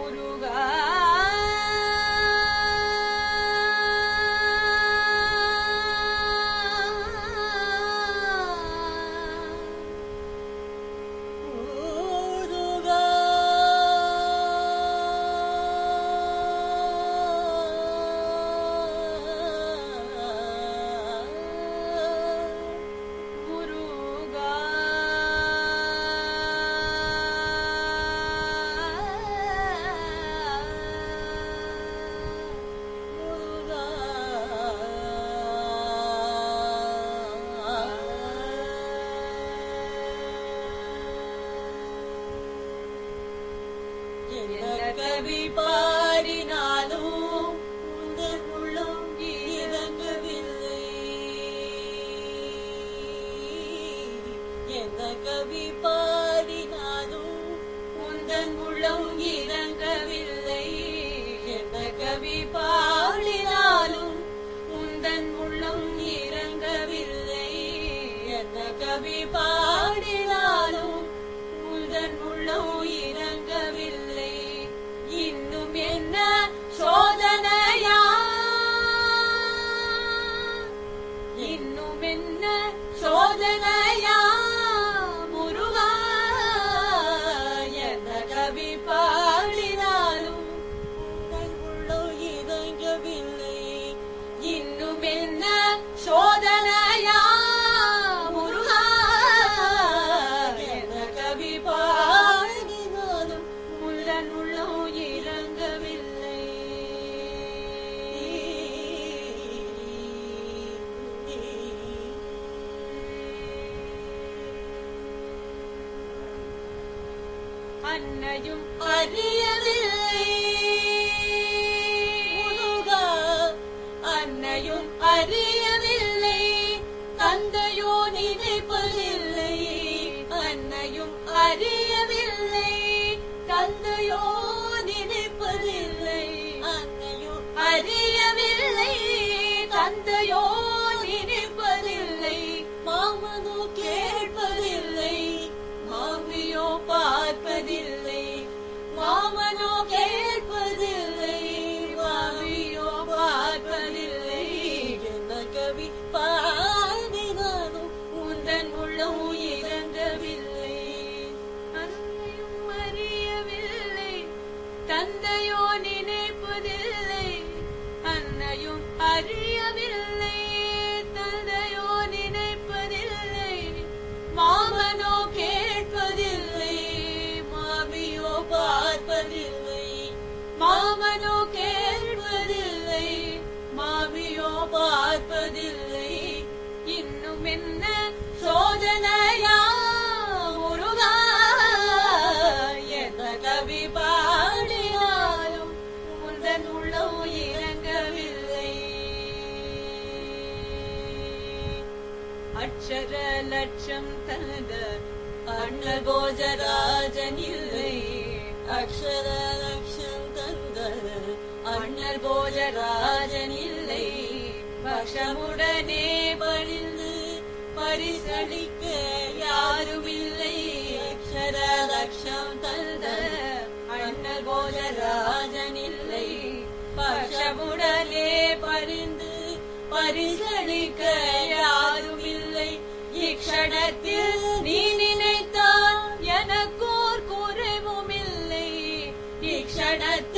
முருகா கவி பாடினாலும் உந்தன் உள்ளம் இறங்கவில்லை. எந்த கவி பாடினாலும் உந்தன் உள்ளம் இறங்கவில்லை. எந்த கவி பாடினாலும் உந்தன் உள்ளம் இறங்கவில்லை. எந்த கவி பாடினாலும் உந்தன் உள்ளம் இறங்கவில்லை. இன்னும் என்ன சோதனையா, இன்னும் என்ன சோதனையா முருகா, எந்த கவி பாடினாலும் உங்கள் உள்ளம் இறங்கவில்லை. இன்னும் என்ன சோதனையா முருகா, எந்த கவி பாடினாலும் உங்கள் உள்ளம் இறங்கவில்லை. அன்னையும் அறியவில்லை முருகா, அன்னையும் அறியவில்லை. தந்தையோ நினைப்பதில்லை. அன்னையும் அறியவில்லை. தந்தையோ நினைப்பதில்லை. அன்னையும் அறியவில்லை. தந்தையோ நினைப்பதில்லை. மாமனோ கேட்பதில்லை. மாமியோ பார்ப்பதில்லை. மாமனோ கேட்பதில்லை. மாமியோ பார்ப்பதில்லை. என்ன கவி பாடினாலும் உந்தன் உள்ளம் இறங்கவில்லை. அன்னையும் அறியவில்லை. தந்தையோ நினைப்பதில்லை. அன்னையும் அறியவில்லை. தந்தையோ நினைப்பதில்லை. மாமனோ கேட்பதில்லை. மாமியோ பார்ப்பதில்லை. மாமனோ கேட்பதில்லை. மாமியோ பார்ப்பதில்லை. இன்னும் என்ன சோதனையா முருகா, எந்த கவி பாடினாலும் உந்தன் உள்ளம் இறங்கவில்லை. அக்ஷர லட்சம் தந்த அண்ணல் போஜராஜன் இல்லை. அக்ஷர லட்சம் தந்த அண்ணல் போஜராஜன் இல்லை. பக்ஷமுடனே பணிந்து பரிசளிக்க யாரும் இல்லை. அக்ஷர லட்சம் தந்த அண்ணல் போஜராஜன் இல்லை. பக்ஷமுடனே பணிந்து பரிசளிக்க யாரும் இல்லை. இக்ஷணத்தில் நீ நினைத்தால் எனக்கோர் குறைவும் இல்லை. இக்ஷணத்தில்